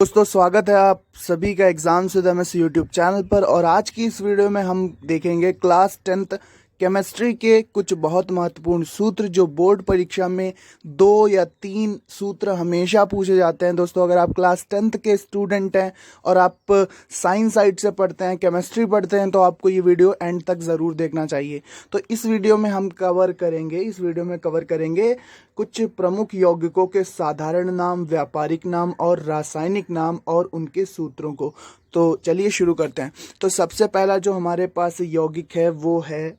दोस्तों स्वागत है आप सभी का exam with MS YouTube channel पर। और आज की इस वीडियो में हम देखेंगे क्लास 10th केमिस्ट्री के कुछ बहुत महत्वपूर्ण सूत्र जो बोर्ड परीक्षा में 2 या 3 सूत्र हमेशा पूछे जाते हैं। दोस्तों अगर आप क्लास 10th के स्टूडेंट हैं और आप साइंस साइड से पढ़ते हैं, केमिस्ट्री पढ़ते हैं, तो आपको ये वीडियो एंड तक ज़रूर देखना चाहिए। तो इस वीडियो में हम कवर करेंगे कुछ प्रमुख यौगिकों के साधारण नाम, व्यापारिक नाम और रासायनिक नाम और उनके सूत्रों को। तो चलिए शुरू करते हैं। तो सबसे पहला जो हमारे पास यौगिक है वो है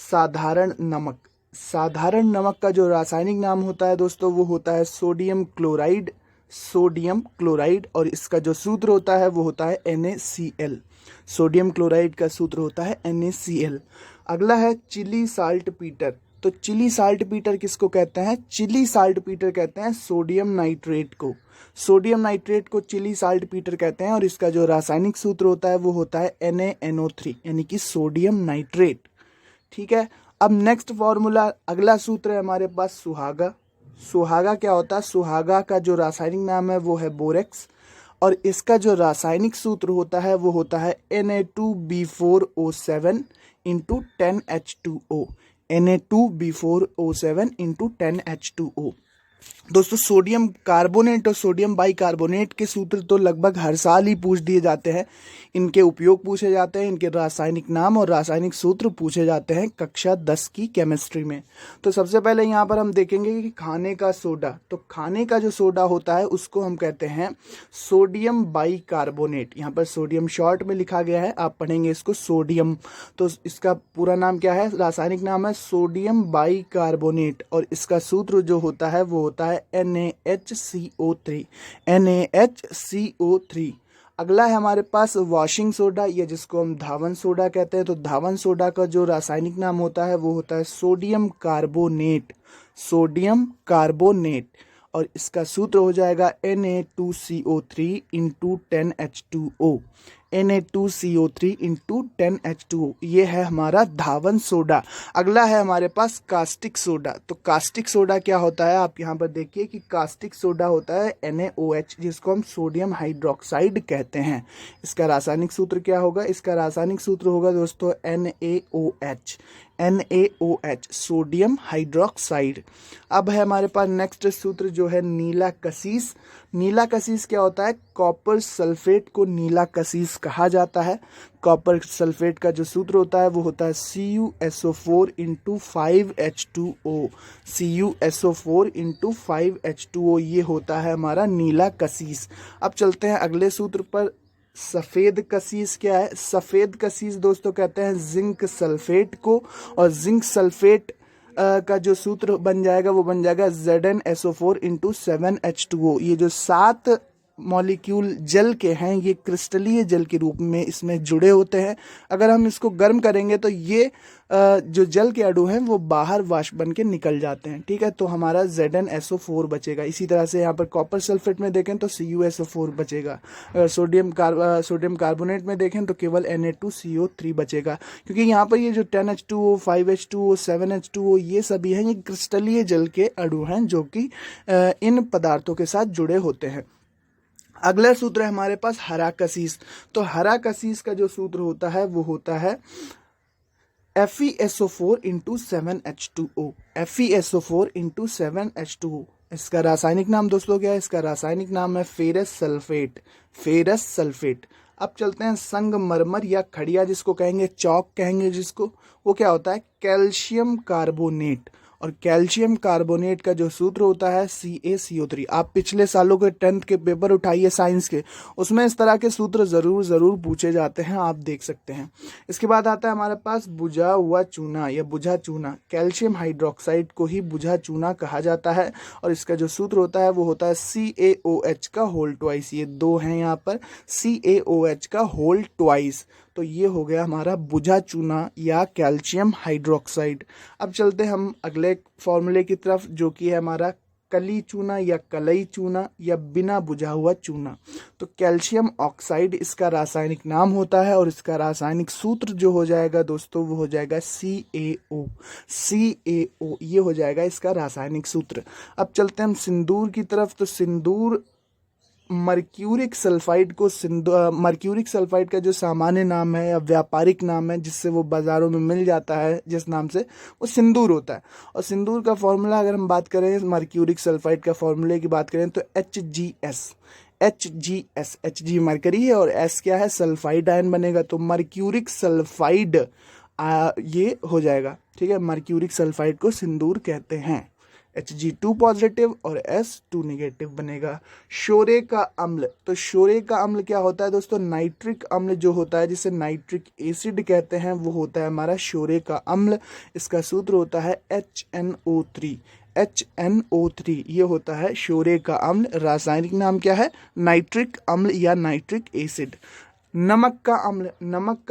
साधारण नमक। साधारण नमक का जो रासायनिक नाम होता है दोस्तों वो होता है सोडियम क्लोराइड और इसका जो सूत्र होता है वो होता है NaCl। सोडियम क्लोराइड का सूत्र होता है NaCl। अगला है चिली साल्ट पीटर। तो चिली साल्ट पीटर किसको कहते हैं? चिली साल्ट पीटर कहते हैं सोडियम नाइट्रेट को। सोडियम नाइट्रेट को चिली साल्ट पीटर कहते हैं और इसका जो रासायनिक सूत्र होता है वो होता है NaNO3 यानी कि सोडियम नाइट्रेट। ठीक है, अब नेक्स्ट फॉर्मूला, अगला सूत्र है हमारे पास सुहागा। सुहागा क्या होता है? सुहागा का जो रासायनिक नाम है वो है बोरेक्स और इसका जो रासायनिक सूत्र होता है वो होता है Na2B4O7 into 10H2O। Na2B4O7 into 10H2O। दोस्तों सोडियम कार्बोनेट और सोडियम बाइकार्बोनेट के सूत्र तो लगभग हर साल ही पूछ दिए जाते हैं। इनके उपयोग पूछे जाते हैं, इनके रासायनिक नाम और रासायनिक सूत्र पूछे जाते हैं कक्षा 10 की केमिस्ट्री में। तो सबसे पहले यहाँ पर हम देखेंगे कि खाने का सोडा। तो खाने का जो सोडा होता है उसको हम कहते हैं सोडियम बाइकार्बोनेट। यहाँ पर सोडियम शॉर्ट में लिखा गया है, आप पढ़ेंगे इसको सोडियम। तो इसका पूरा नाम क्या है? रासायनिक नाम है सोडियम बाइकार्बोनेट और इसका सूत्र जो होता है वो होता है NaHCO3। अगला है हमारे पास वॉशिंग सोडा या जिसको हम धावन सोडा कहते हैं। तो धावन सोडा का जो रासायनिक नाम होता है वो होता है सोडियम कार्बोनेट और इसका सूत्र हो जाएगा Na2CO3 into 10H2O। Na2CO3 into 10H2O, ये है हमारा धावन सोडा। अगला है हमारे पास कास्टिक सोडा। तो कास्टिक सोडा क्या होता है? आप यहाँ पर देखिए कि कास्टिक सोडा होता है NaOH जिसको हम सोडियम हाइड्रोक्साइड कहते हैं। इसका रासायनिक सूत्र क्या होगा? इसका रासायनिक सूत्र होगा दोस्तों NaOH सोडियम हाइड्रोक्साइड। अब है हमारे पास नेक्स्ट सूत्र जो है नीला कसीस। नीला कसीस क्या होता है? कॉपर सल्फेट को नीला कसीस कहा जाता है। कॉपर सल्फेट का जो सूत्र होता है वो होता है CuSO4 into 5H2O। CuSO4 into 5H2O, ये होता है हमारा नीला कसीस। अब चलते हैं अगले सूत्र पर। सफ़ेद कसीस क्या है? सफ़ेद कसीस दोस्तों कहते हैं जिंक सल्फेट को और जिंक सल्फेट का जो सूत्र बन जाएगा वो बन जाएगा ZnSO4 इंटू 7H2O। ये जो 7 मॉलिक्यूल जल के हैं ये क्रिस्टलीय जल के रूप में इसमें जुड़े होते हैं। अगर हम इसको गर्म करेंगे तो ये जो जल के अणु हैं वो बाहर वाष्प बन के निकल जाते हैं। ठीक है, तो हमारा ZnSO4 बचेगा। इसी तरह से यहाँ पर कॉपर सल्फेट में देखें तो CuSO4 बचेगा। अगर सोडियम कार्बोनेट में देखें तो केवल Na2CO3 बचेगा, क्योंकि यहाँ पर ये जो 10H2O, 5H2O, 7H2O ये सभी हैं, ये क्रिस्टलीय जल के अणु हैं जो कि इन पदार्थों के साथ जुड़े होते हैं। अगला सूत्र है हमारे पास हरा कसीस। तो हरा कसीस का जो सूत्र होता है वो होता है FeSO4 into 7H2O। FeSO4 into 7H2O। इसका रासायनिक नाम दोस्तों क्या है? इसका रासायनिक नाम है फेरस सल्फेट। अब चलते हैं संगमरमर या खड़िया जिसको कहेंगे, चौक कहेंगे जिसको, वो क्या होता है? कैल्शियम कार्बोनेट और कैल्शियम कार्बोनेट का जो सूत्र होता है CaCO3। आप पिछले सालों के 10th के पेपर उठाइए साइंस के, उसमें इस तरह के सूत्र ज़रूर पूछे जाते हैं, आप देख सकते हैं। इसके बाद आता है हमारे पास बुझा हुआ चूना या बुझा चूना। कैल्शियम हाइड्रोक्साइड को ही बुझा चूना कहा जाता है और इसका जो सूत्र होता है वो होता है CaOH का होल ट्वाइस। ये 2 हैं यहाँ पर, CaOH का होल ट्वाइस। तो ये हो गया हमारा बुझा चूना या कैल्शियम हाइड्रोक्साइड। अब चलते हैं हम अगले फॉर्मूले की तरफ जो कि है हमारा कली चूना या कलई चूना या बिना बुझा हुआ चूना। तो कैल्शियम ऑक्साइड इसका रासायनिक नाम होता है और इसका रासायनिक सूत्र जो हो जाएगा दोस्तों वो हो जाएगा CaO। ये हो जाएगा इसका रासायनिक सूत्र। अब चलते हैं हम सिंदूर की तरफ। तो सिंदूर मर्क्यूरिक सल्फाइड को मर्क्यूरिक सल्फाइड का जो सामान्य नाम है या व्यापारिक नाम है जिससे वो बाज़ारों में मिल जाता है जिस नाम से, वो सिंदूर होता है। और सिंदूर का फॉर्मूला अगर हम बात करें, मर्क्यूरिक सल्फाइड का फॉर्मूले की बात करें तो Hg मरकरी है और S क्या है, सल्फाइड आयन बनेगा, तो मर्क्यूरिक सल्फाइड ये हो जाएगा। ठीक है, मर्क्यूरिक सल्फाइड को सिंदूर कहते हैं। Hg2 पॉजिटिव और S2 नेगेटिव बनेगा। शोरे का अम्ल, तो शोरे का अम्ल क्या होता है दोस्तों, नाइट्रिक अम्ल जो होता है जिसे नाइट्रिक एसिड कहते हैं वो होता है हमारा शोरे का अम्ल। इसका सूत्र होता है HNO3, ये होता है शोरे का अम्ल। रासायनिक नाम क्या है, नाइट्रिक अम्ल या नाइट्रिक एसिड। नमक का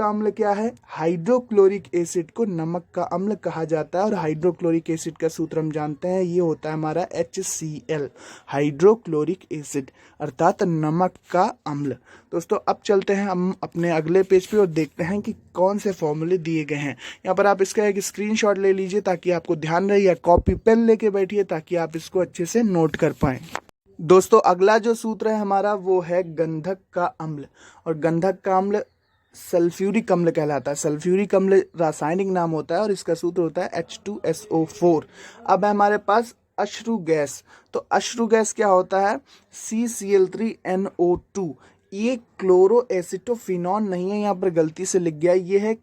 अम्ल क्या है, हाइड्रोक्लोरिक एसिड को नमक का अम्ल कहा जाता है और हाइड्रोक्लोरिक एसिड का सूत्र हम जानते हैं, ये होता है हमारा HCl, हाइड्रोक्लोरिक एसिड अर्थात नमक का अम्ल। दोस्तों अब चलते हैं हम अपने अगले पेज पे और देखते हैं कि कौन से फॉर्मूले दिए गए हैं। यहाँ पर आप इसका एक स्क्रीनशॉट ले लीजिए ताकि आपको ध्यान रहे, या कॉपी पेन लेके बैठिए ताकि आप इसको अच्छे से नोट कर पाएं। दोस्तों अगला जो सूत्र है हमारा वो है गंधक का अम्ल, और गंधक का अम्ल सल्फ्यूरिक अम्ल कहलाता है। सल्फ्यूरिक अम्ल रासायनिक नाम होता है और इसका सूत्र होता है H2SO4। अब है हमारे पास अश्रु गैस, तो अश्रु गैस क्या होता है, CCl3NO2। ये क्लोरो एसिटोफिनॉन नहीं है, यहाँ पर गलती से लिख गया, ये है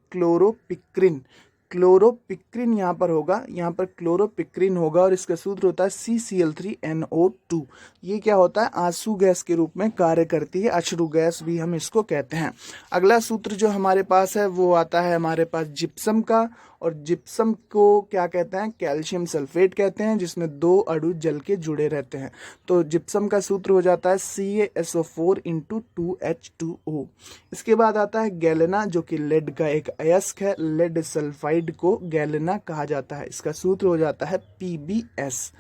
क्लोरोपिक्रिन यहाँ पर होगा, यहाँ पर क्लोरोपिक्रिन होगा और इसका सूत्र होता है CCl3NO2। ये क्या होता है, आंसू गैस के रूप में कार्य करती है, अश्रु गैस भी हम इसको कहते हैं। अगला सूत्र जो हमारे पास है वो आता है हमारे पास जिप्सम का, और जिप्सम को क्या कहते हैं, कैल्शियम सल्फेट कहते हैं, जिसमें 2 अणु जल के जुड़े रहते हैं। तो जिप्सम का सूत्र हो जाता है CaSO4 2H2O। इसके बाद आता है गैलेना, जो कि लेड का एक अयस्क है, लेड सल्फाइड को गैलेना कहा जाता है, इसका सूत्र हो जाता है PbS।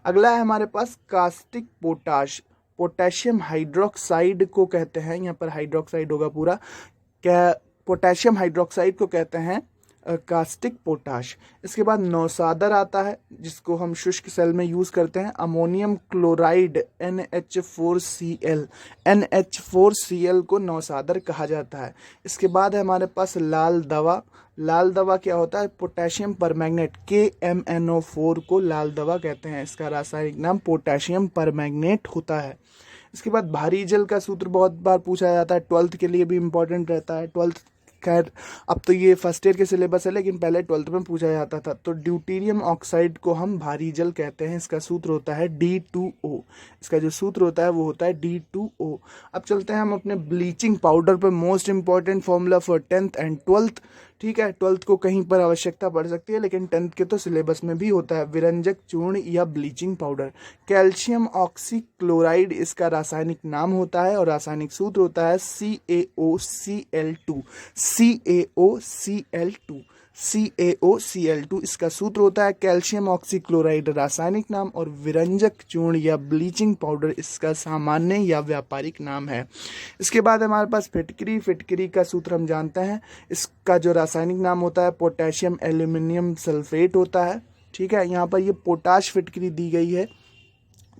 अगला है हमारे पास कास्टिक पोटाश, पोटेशियम हाइड्रोक्साइड को कहते हैं, यहाँ पर हाइड्रोक्साइड होगा पूरा, क्या पोटेशियम हाइड्रोक्साइड को कहते हैं कास्टिक पोटाश। इसके बाद नौसादर आता है जिसको हम शुष्क सेल में यूज करते हैं, अमोनियम क्लोराइड NH4Cl को नौसादर कहा जाता है। इसके बाद है हमारे पास लाल दवा क्या होता है, पोटेशियम परमैंगनेट KMNO4 को लाल दवा कहते हैं, इसका रासायनिक नाम पोटेशियम परमैंगनेट होता है। इसके बाद भारी जल का सूत्र बहुत बार पूछा जाता है, 12th के लिए भी इम्पोर्टेंट रहता है। 12th खैर अब तो ये फर्स्ट ईयर के सिलेबस है, लेकिन पहले 12th में पूछा जाता था। तो ड्यूटेरियम ऑक्साइड को हम भारी जल कहते हैं, इसका सूत्र होता है D2O, इसका जो सूत्र होता है वो होता है D2O। अब चलते हैं हम अपने ब्लीचिंग पाउडर पर, most important formula for 10th and 12th। ठीक है, 12th को कहीं पर आवश्यकता पड़ सकती है लेकिन 10th के तो सिलेबस में भी होता है, विरंजक चूर्ण या ब्लीचिंग पाउडर। कैल्शियम ऑक्सीक्लोराइड इसका रासायनिक नाम होता है और रासायनिक सूत्र होता है CaOCl2। इसका सूत्र होता है कैल्शियम ऑक्सीक्लोराइड रासायनिक नाम और विरंजक चूर्ण या ब्लीचिंग पाउडर इसका सामान्य या व्यापारिक नाम है। इसके बाद हमारे पास फिटकरी का सूत्र हम जानते हैं, इसका जो रासायनिक नाम होता है पोटेशियम एल्यूमिनियम सल्फेट होता है। ठीक है, यहाँ पर ये पोटाश फिटकरी दी गई है।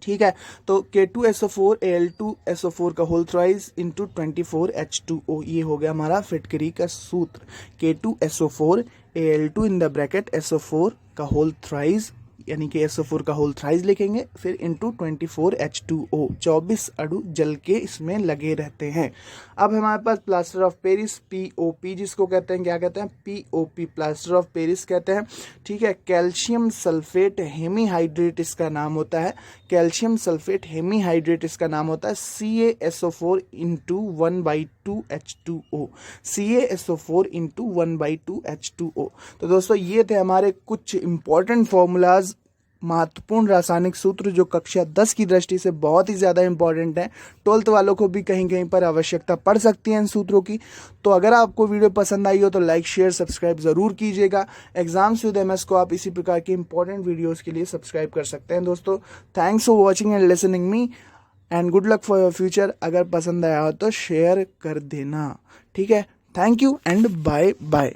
ठीक है, तो K2SO4Al2SO4 का होल थ्राइज इंटू 24H2O, ये हो गया हमारा फिटकरी का सूत्र। K2SO4Al2 in the bracket SO4 का होल थ्राइज, यानी कि SO4 का होल थ्राइज लिखेंगे, फिर इंटू 24H2O, 24 अणु जल के इसमें लगे रहते हैं। अब हमारे पास प्लास्टर ऑफ पेरिस POP, जिसको कहते हैं, क्या कहते हैं, POP, प्लास्टर ऑफ पेरिस कहते हैं। ठीक है, कैल्शियम सल्फेट हेमीहाइड्रेट इसका नाम होता है, कैल्शियम सल्फेट हेमीहाइड्रेट इसका नाम होता है CaSO4 into 1/2H2O, CaSO4 into 1/2H2O। तो दोस्तों ये थे हमारे कुछ इंपॉर्टेंट फॉर्मूलाज, महत्वपूर्ण रासायनिक सूत्र जो कक्षा 10 की दृष्टि से बहुत ही ज़्यादा इंपॉर्टेंट है। 12th वालों को भी कहीं कहीं पर आवश्यकता पड़ सकती है इन सूत्रों की। तो अगर आपको वीडियो पसंद आई हो तो लाइक शेयर सब्सक्राइब ज़रूर कीजिएगा। एग्जाम्स विद MS को आप इसी प्रकार के इंपॉर्टेंट वीडियोज़ के लिए सब्सक्राइब कर सकते हैं। दोस्तों thanks for watching and listening me and good luck for your future. अगर पसंद आया हो तो शेयर कर देना। ठीक है, thank you and bye bye.